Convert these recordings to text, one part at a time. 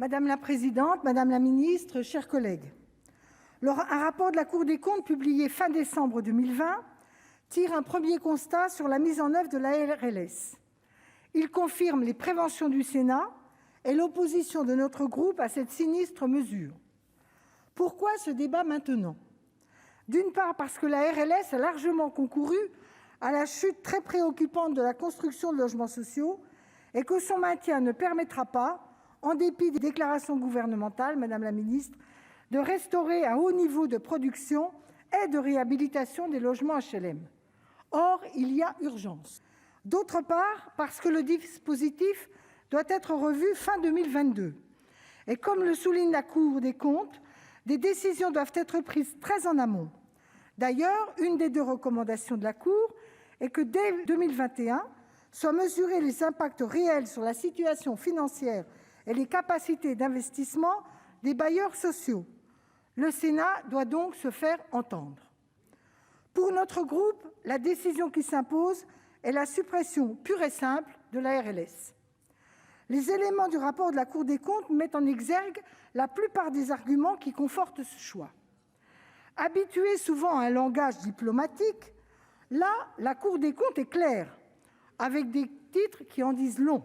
Madame la présidente, madame la ministre, chers collègues, un rapport de la Cour des comptes publié fin décembre 2020 tire un premier constat sur la mise en œuvre de la RLS. Il confirme les préventions du Sénat et l'opposition de notre groupe à cette sinistre mesure. Pourquoi ce débat maintenant ? D'une part, parce que la RLS a largement concouru à la chute très préoccupante de la construction de logements sociaux et que son maintien ne permettra pas, en dépit des déclarations gouvernementales, madame la ministre, de restaurer un haut niveau de production et de réhabilitation des logements HLM. Or, il y a urgence. D'autre part, parce que le dispositif doit être revu fin 2022. Et comme le souligne la Cour des comptes, des décisions doivent être prises très en amont. D'ailleurs, une des deux recommandations de la Cour est que dès 2021, soient mesurés les impacts réels sur la situation financière et les capacités d'investissement des bailleurs sociaux. Le Sénat doit donc se faire entendre. Pour notre groupe, la décision qui s'impose est la suppression pure et simple de la RLS. Les éléments du rapport de la Cour des comptes mettent en exergue la plupart des arguments qui confortent ce choix. Habituée souvent à un langage diplomatique, là, la Cour des comptes est claire, avec des titres qui en disent long.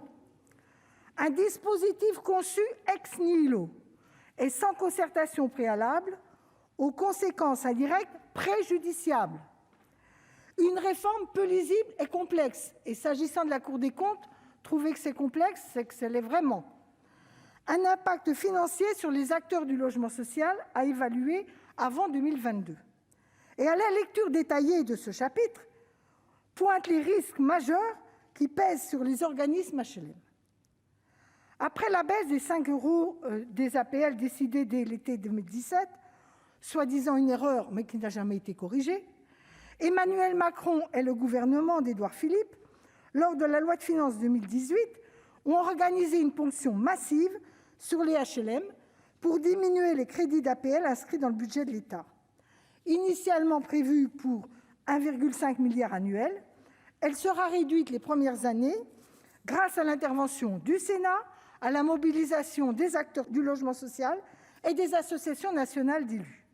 Un dispositif conçu ex nihilo et sans concertation préalable, aux conséquences indirectes préjudiciables. Une réforme peu lisible et complexe. Et s'agissant de la Cour des comptes, trouver que c'est complexe, c'est que ça l'est vraiment. Un impact financier sur les acteurs du logement social à évaluer avant 2022. Et à la lecture détaillée de ce chapitre, pointe les risques majeurs qui pèsent sur les organismes HLM. Après la baisse des 5 € des APL décidée dès l'été 2017, soi-disant une erreur, mais qui n'a jamais été corrigée, Emmanuel Macron et le gouvernement d'Édouard Philippe, lors de la loi de finances 2018, ont organisé une ponction massive sur les HLM pour diminuer les crédits d'APL inscrits dans le budget de l'État. Initialement prévue pour 1,5 milliard annuel, elle sera réduite les premières années grâce à l'intervention du Sénat, à la mobilisation des acteurs du logement social et des associations nationales d'élus.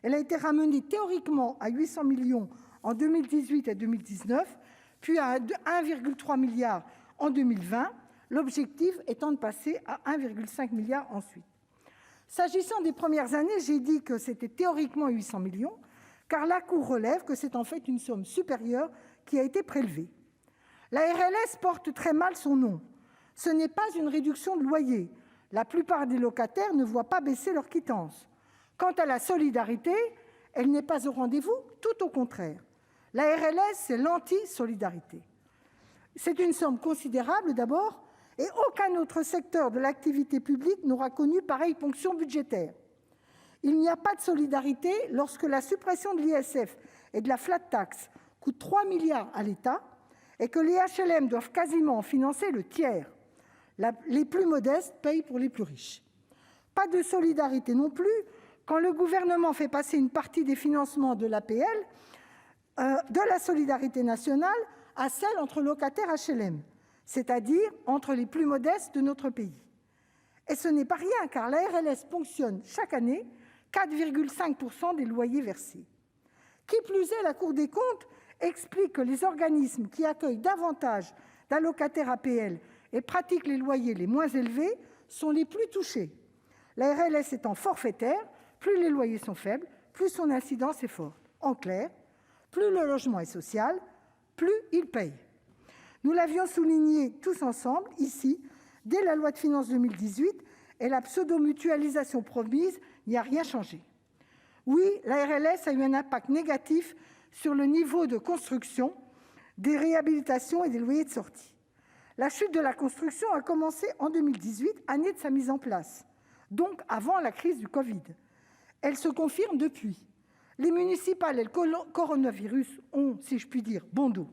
Elle a été ramenée théoriquement à 800 millions en 2018 et 2019, puis à 1,3 milliard en 2020, l'objectif étant de passer à 1,5 milliard ensuite. S'agissant des premières années, j'ai dit que c'était théoriquement 800 millions, car la Cour relève que c'est en fait une somme supérieure qui a été prélevée. La RLS porte très mal son nom. Ce n'est pas une réduction de loyer. La plupart des locataires ne voient pas baisser leur quittance. Quant à la solidarité, elle n'est pas au rendez-vous, tout au contraire. La RLS, c'est l'anti-solidarité. C'est une somme considérable d'abord, et aucun autre secteur de l'activité publique n'aura connu pareille ponction budgétaire. Il n'y a pas de solidarité lorsque la suppression de l'ISF et de la flat tax coûte 3 milliards à l'État et que les HLM doivent quasiment en financer le tiers. Les plus modestes payent pour les plus riches. Pas de solidarité non plus quand le gouvernement fait passer une partie des financements de l'APL, de la solidarité nationale, à celle entre locataires HLM, c'est-à-dire entre les plus modestes de notre pays. Et ce n'est pas rien, car la RLS ponctionne chaque année 4,5% des loyers versés. Qui plus est, la Cour des comptes explique que les organismes qui accueillent davantage d'allocataires APL et pratiquent les loyers les moins élevés sont les plus touchés. La RLS étant forfaitaire, plus les loyers sont faibles, plus son incidence est forte. En clair, plus le logement est social, plus il paye. Nous l'avions souligné tous ensemble, ici, dès la loi de finances 2018, et la pseudo-mutualisation promise n'y a rien changé. Oui, la RLS a eu un impact négatif sur le niveau de construction, des réhabilitations et des loyers de sortie. La chute de la construction a commencé en 2018, année de sa mise en place, donc avant la crise du Covid. Elle se confirme depuis. Les municipales et le coronavirus ont, si je puis dire, bon dos.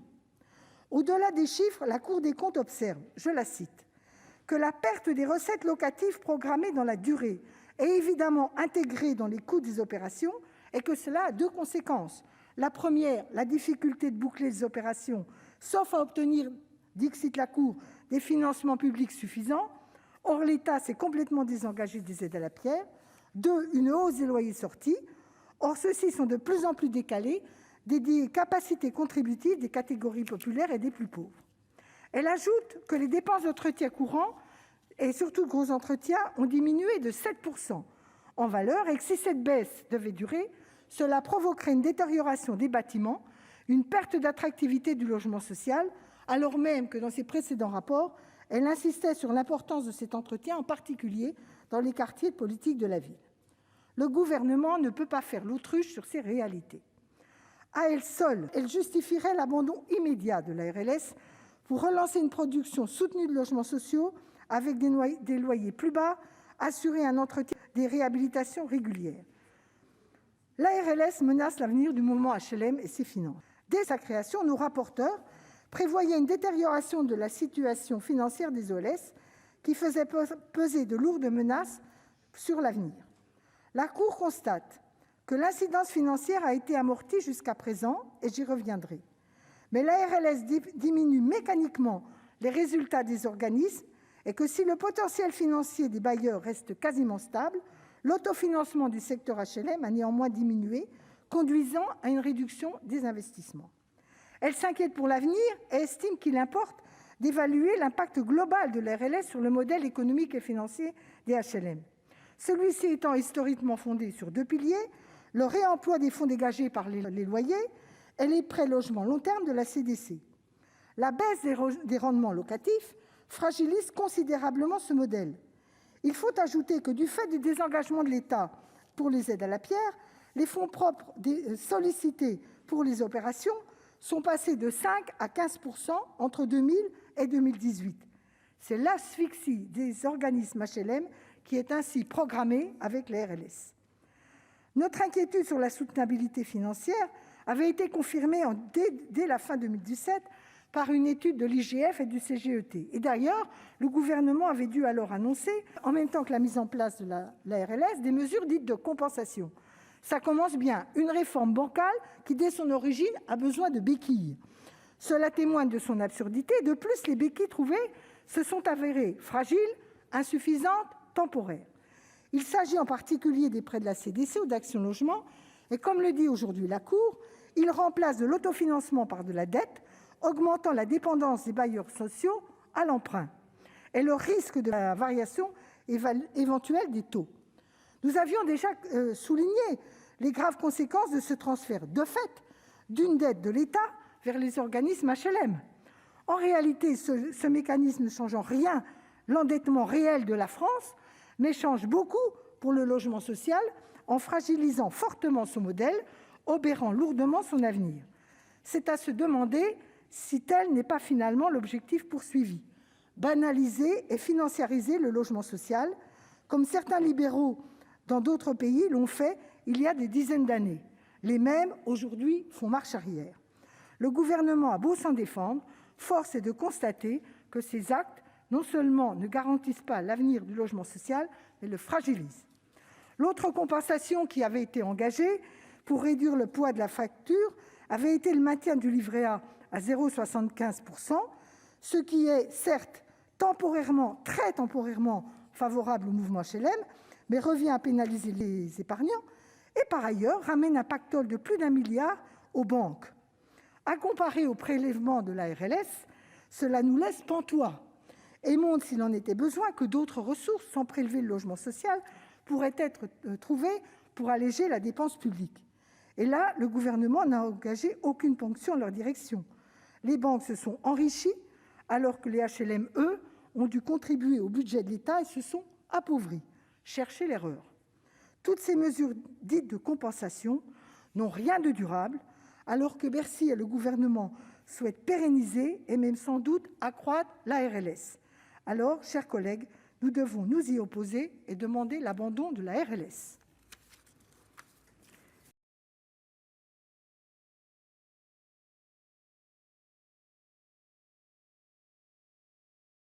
Au-delà des chiffres, la Cour des comptes observe, je la cite, que la perte des recettes locatives programmées dans la durée est évidemment intégrée dans les coûts des opérations et que cela a deux conséquences. La première, la difficulté de boucler les opérations, sauf à obtenir, dixit la Cour, des financements publics suffisants. Or, l'État s'est complètement désengagé des aides à la pierre. 2. Une hausse des loyers sortis. Or, ceux-ci sont de plus en plus décalés des capacités contributives des catégories populaires et des plus pauvres. Elle ajoute que les dépenses d'entretien courant, et surtout de gros entretien, ont diminué de 7% en valeur et que si cette baisse devait durer, cela provoquerait une détérioration des bâtiments, une perte d'attractivité du logement social, alors même que dans ses précédents rapports, elle insistait sur l'importance de cet entretien, en particulier dans les quartiers de politique de la ville. Le Gouvernement ne peut pas faire l'autruche sur ces réalités. À elle seule, elle justifierait l'abandon immédiat de la RLS pour relancer une production soutenue de logements sociaux avec des loyers plus bas, assurer un entretien, des réhabilitations régulières. La RLS menace l'avenir du mouvement HLM et ses finances. Dès sa création, nos rapporteurs prévoyaient une détérioration de la situation financière des OLS qui faisait peser de lourdes menaces sur l'avenir. La Cour constate que l'incidence financière a été amortie jusqu'à présent, et j'y reviendrai. Mais la RLS diminue mécaniquement les résultats des organismes et que si le potentiel financier des bailleurs reste quasiment stable, l'autofinancement du secteur HLM a néanmoins diminué, conduisant à une réduction des investissements. Elle s'inquiète pour l'avenir et estime qu'il importe d'évaluer l'impact global de la RLS sur le modèle économique et financier des HLM. Celui-ci étant historiquement fondé sur 2 piliers, le réemploi des fonds dégagés par les loyers et les prêts logements long terme de la CDC. La baisse des rendements locatifs fragilise considérablement ce modèle. Il faut ajouter que du fait du désengagement de l'État pour les aides à la pierre, les fonds propres sollicités pour les opérations sont passés de 5 à 15% entre 2000 et 2018. C'est l'asphyxie des organismes HLM qui est ainsi programmée avec la RLS. Notre inquiétude sur la soutenabilité financière avait été confirmée dès la fin 2017 par une étude de l'IGF et du CGET. Et d'ailleurs, le Gouvernement avait dû alors annoncer, en même temps que la mise en place de la RLS, des mesures dites de compensation. Ça commence bien, une réforme bancale qui, dès son origine, a besoin de béquilles. Cela témoigne de son absurdité. De plus, les béquilles trouvées se sont avérées fragiles, insuffisantes, temporaires. Il s'agit en particulier des prêts de la CDC ou d'Action Logement, et comme le dit aujourd'hui la Cour, ils remplacent de l'autofinancement par de la dette, augmentant la dépendance des bailleurs sociaux à l'emprunt et le risque de la variation éventuelle des taux. Nous avions déjà souligné les graves conséquences de ce transfert, de fait, d'une dette de l'État vers les organismes HLM. En réalité, ce mécanisme ne change en rien l'endettement réel de la France, mais change beaucoup pour le logement social en fragilisant fortement son modèle, obérant lourdement son avenir. C'est à se demander si tel n'est pas finalement l'objectif poursuivi. Banaliser et financiariser le logement social, comme certains libéraux dans d'autres pays l'ont fait il y a des dizaines d'années. Les mêmes, aujourd'hui, font marche arrière. Le Gouvernement a beau s'en défendre, force est de constater que ces actes, non seulement ne garantissent pas l'avenir du logement social, mais le fragilisent. L'autre compensation qui avait été engagée pour réduire le poids de la facture avait été le maintien du livret A à 0,75%, ce qui est certes temporairement, très temporairement, favorable au mouvement HLM, mais revient à pénaliser les épargnants et par ailleurs ramène un pactole de plus d'1 milliard aux banques. À comparer au prélèvement de la RLS, cela nous laisse pantois et montre, s'il en était besoin, que d'autres ressources, sans prélever le logement social, pourraient être trouvées pour alléger la dépense publique. Et là, le Gouvernement n'a engagé aucune ponction en leur direction. Les banques se sont enrichies, alors que les HLM, eux, ont dû contribuer au budget de l'État et se sont appauvris. Cherchez l'erreur. Toutes ces mesures dites de compensation n'ont rien de durable, alors que Bercy et le Gouvernement souhaitent pérenniser et même sans doute accroître la RLS. Alors, chers collègues, nous devons nous y opposer et demander l'abandon de la RLS.